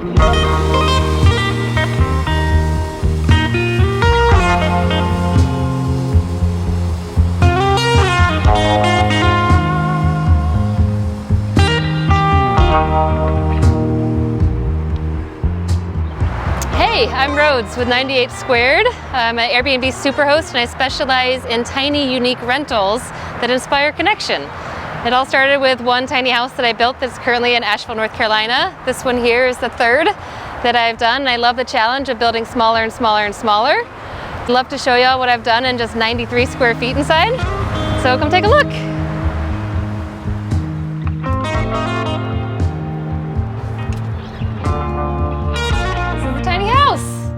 Hey, I'm Rhodes with 98 Squared. I'm an Airbnb superhost and I specialize in tiny, unique rentals that inspire connection. It all started with one tiny house that I built that's currently in Asheville, North Carolina. This one here is the third that I've done. I love the challenge of building smaller and smaller and smaller. I'd love to show y'all what I've done in just 93 square feet inside. So come take a look.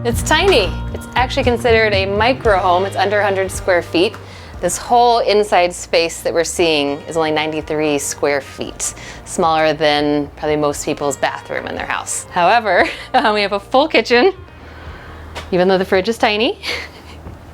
It's tiny. It's actually considered a micro home. It's under 100 square feet. This whole inside space that we're seeing is only 93 square feet, smaller than probably most people's bathroom in their house. However, we have a full kitchen, even though the fridge is tiny.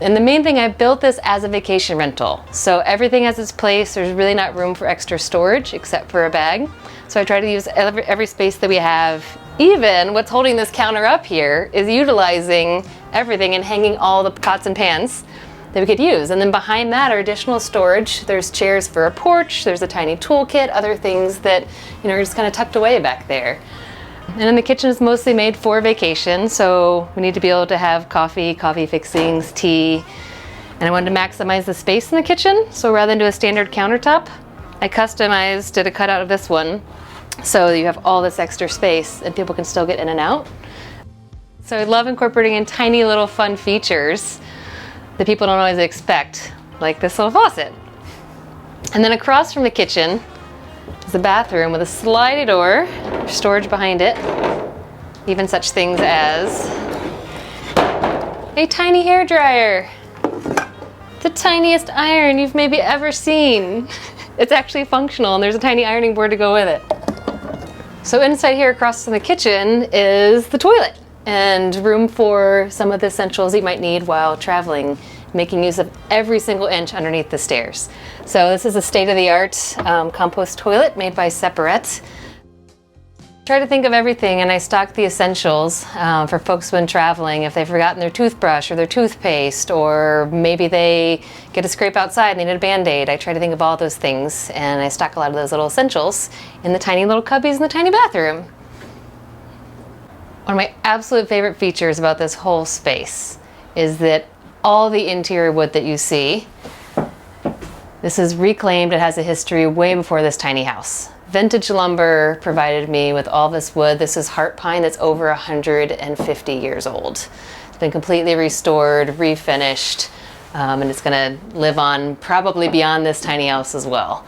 And the main thing, I built this as a vacation rental. So everything has its place. There's really not room for extra storage except for a bag. So I try to use every space that we have. Even what's holding this counter up here is utilizing everything and hanging all the pots and pans that we could use. And then behind that are additional storage. There's chairs for a porch, there's a tiny toolkit, other things that are just kind of tucked away back there. And then the kitchen is mostly made for vacation, so we need to be able to have coffee fixings, tea. And I wanted to maximize the space in the kitchen, so rather than do a standard countertop, I did a cutout of this one, so you have all this extra space and people can still get in and out. So I love incorporating in tiny little fun features that people don't always expect, like this little faucet. And then across from the kitchen is a bathroom with a slidey door, storage behind it, even such things as a tiny hair dryer. The tiniest iron you've maybe ever seen. It's actually functional and there's a tiny ironing board to go with it. So inside here across from the kitchen is the toilet and room for some of the essentials you might need while traveling, making use of every single inch underneath the stairs. So this is a state-of-the-art compost toilet made by Sqft. Try to think of everything, and I stock the essentials for folks when traveling. If they've forgotten their toothbrush or their toothpaste, or maybe they get a scrape outside and they need a Band-Aid, I try to think of all those things, and I stock a lot of those little essentials in the tiny little cubbies in the tiny bathroom. One of my absolute favorite features about this whole space is that all the interior wood that you see, this is reclaimed. It has a history way before this tiny house. Vintage lumber provided me with all this wood. This is heart pine that's over 150 years old. It's been completely restored, refinished, and it's gonna live on probably beyond this tiny house as well.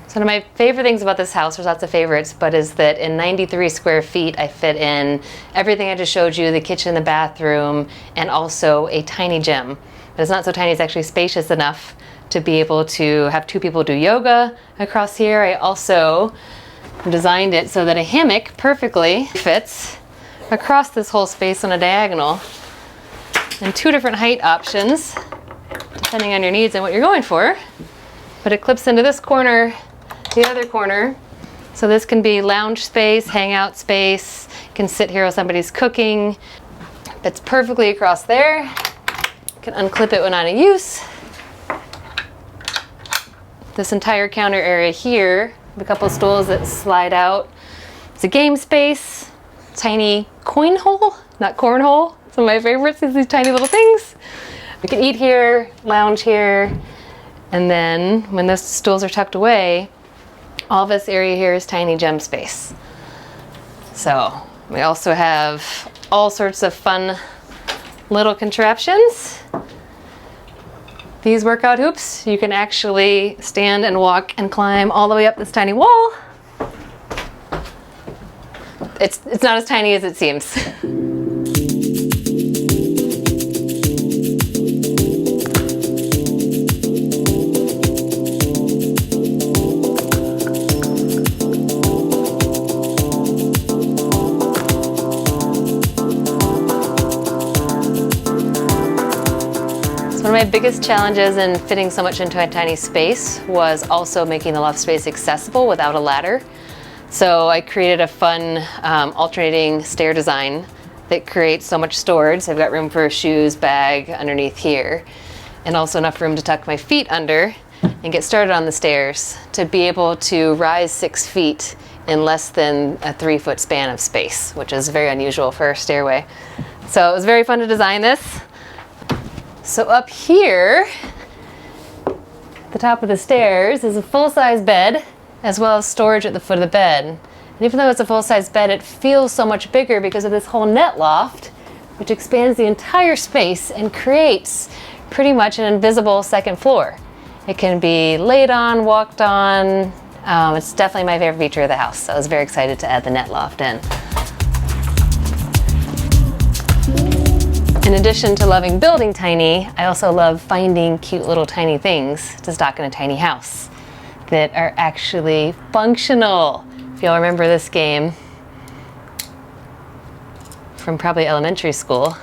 So one of my favorite things about this house, there's lots of favorites, but is that in 93 square feet, I fit in everything I just showed you, the kitchen, the bathroom, and also a tiny gym. But it's not so tiny, it's actually spacious enough to be able to have two people do yoga across here. I also designed it so that a hammock perfectly fits across this whole space on a diagonal, and two different height options depending on your needs and what you're going for. But it clips into this corner, the other corner, so this can be lounge space, hangout space, can sit here while somebody's cooking. Fits perfectly across there. You can unclip it when out of use. This entire counter area here, a couple stools that slide out. It's a game space, tiny coin hole, not cornhole. Some of my favorites is these tiny little things. We can eat here, lounge here, and then when those stools are tucked away, all this area here is tiny gym space. So we also have all sorts of fun little contraptions. These workout hoops, you can actually stand and walk and climb all the way up this tiny wall. It's not as tiny as it seems. One of my biggest challenges in fitting so much into a tiny space was also making the loft space accessible without a ladder. So I created a fun alternating stair design that creates so much storage. So I've got room for a shoes, bag underneath here, and also enough room to tuck my feet under and get started on the stairs to be able to rise 6 feet in less than a 3-foot span of space, which is very unusual for a stairway. So it was very fun to design this. So up here, at the top of the stairs, is a full-size bed, as well as storage at the foot of the bed. And even though it's a full-size bed, it feels so much bigger because of this whole net loft, which expands the entire space and creates pretty much an invisible second floor. It can be laid on, walked on. It's definitely my favorite feature of the house, so I was very excited to add the net loft in. In addition to loving building tiny, I also love finding cute little tiny things to stock in a tiny house that are actually functional. If y'all remember this game from probably elementary school,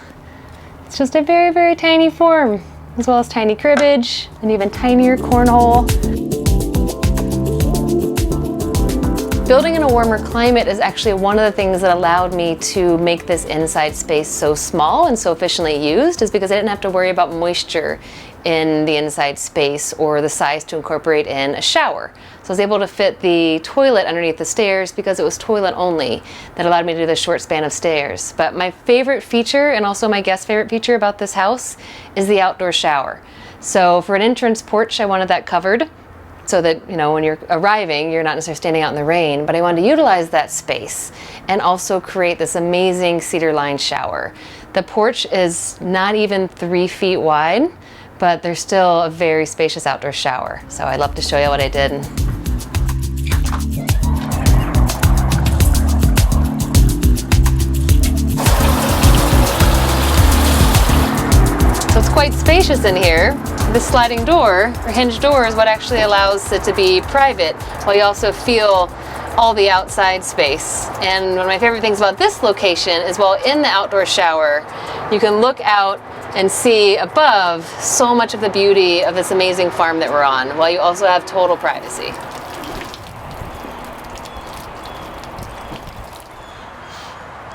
it's just a very, very tiny form, as well as tiny cribbage and even tinier cornhole. Building in a warmer climate is actually one of the things that allowed me to make this inside space so small and so efficiently used, is because I didn't have to worry about moisture in the inside space or the size to incorporate in a shower. So I was able to fit the toilet underneath the stairs because it was toilet only. That allowed me to do the short span of stairs. But my favorite feature, and also my guest's favorite feature about this house, is the outdoor shower. So for an entrance porch, I wanted that covered, so that, you know, when you're arriving, you're not necessarily standing out in the rain, but I wanted to utilize that space and also create this amazing cedar-lined shower. The porch is not even 3 feet wide, but there's still a very spacious outdoor shower. So I'd love to show you what I did. So it's quite spacious in here. This sliding door, or hinged door, is what actually allows it to be private, while you also feel all the outside space. And one of my favorite things about this location is, while in the outdoor shower, you can look out and see above so much of the beauty of this amazing farm that we're on, while you also have total privacy.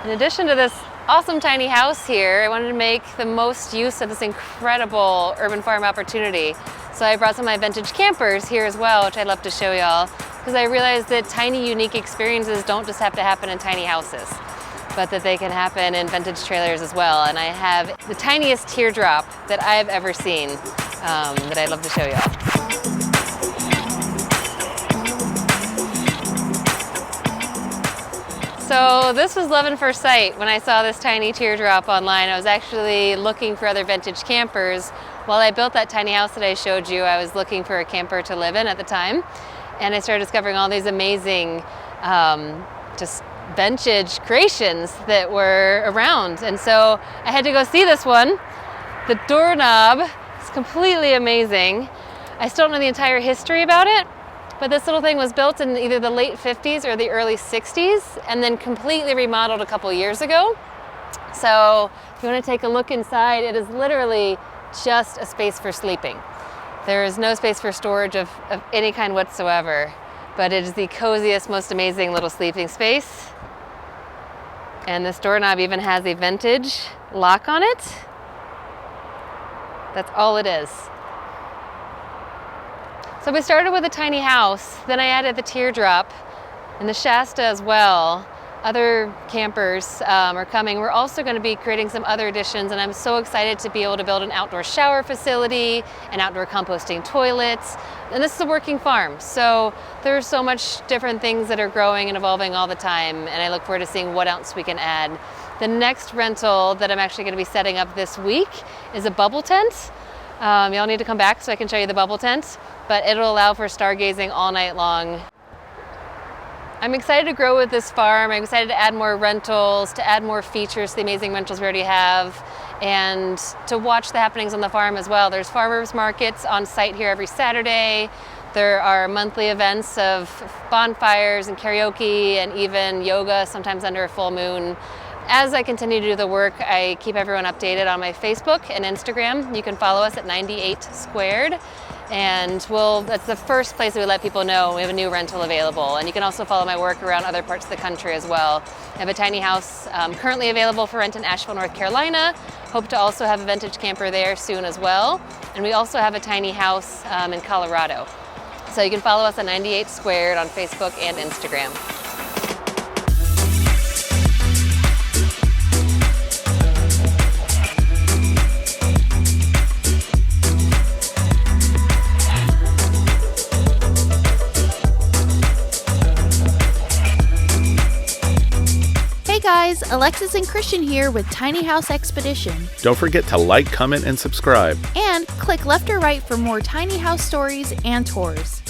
In addition to this awesome tiny house here, I wanted to make the most use of this incredible urban farm opportunity. So I brought some of my vintage campers here as well, which I'd love to show y'all, because I realized that tiny, unique experiences don't just have to happen in tiny houses, but that they can happen in vintage trailers as well. And I have the tiniest teardrop that I've ever seen that I'd love to show y'all. So this was love at first sight. When I saw this tiny teardrop online, I was actually looking for other vintage campers. While I built that tiny house that I showed you, I was looking for a camper to live in at the time. And I started discovering all these amazing just vintage creations that were around. And so I had to go see this one. The doorknob is completely amazing. I still don't know the entire history about it, but this little thing was built in either the late 50s or the early 60s, and then completely remodeled a couple years ago. So if you want to take a look inside, it is literally just a space for sleeping. There is no space for storage of any kind whatsoever, but it is the coziest, most amazing little sleeping space. And this doorknob even has a vintage lock on it. That's all it is. So we started with a tiny house, then I added the teardrop and the Shasta as well. Other campers are coming. We're also going to be creating some other additions, and I'm so excited to be able to build an outdoor shower facility, an outdoor composting toilet. And this is a working farm, so there's so much different things that are growing and evolving all the time, and I look forward to seeing what else we can add. The next rental that I'm actually going to be setting up this week is a bubble tent. Y'all need to come back so I can show you the bubble tent, but it'll allow for stargazing all night long. I'm excited to grow with this farm. I'm excited to add more rentals, to add more features to the amazing rentals we already have, and to watch the happenings on the farm as well. There's farmers markets on site here every Saturday. There are monthly events of bonfires and karaoke and even yoga, sometimes under a full moon. As I continue to do the work, I keep everyone updated on my Facebook and Instagram. You can follow us at 98 Squared. And that's the first place that we let people know we have a new rental available. And you can also follow my work around other parts of the country as well. I have a tiny house currently available for rent in Asheville, North Carolina. Hope to also have a vintage camper there soon as well. And we also have a tiny house in Colorado. So you can follow us on 98 Squared on Facebook and Instagram. Hey guys, Alexis and Christian here with Tiny House Expedition. Don't forget to like, comment, and subscribe. And click left or right for more tiny house stories and tours.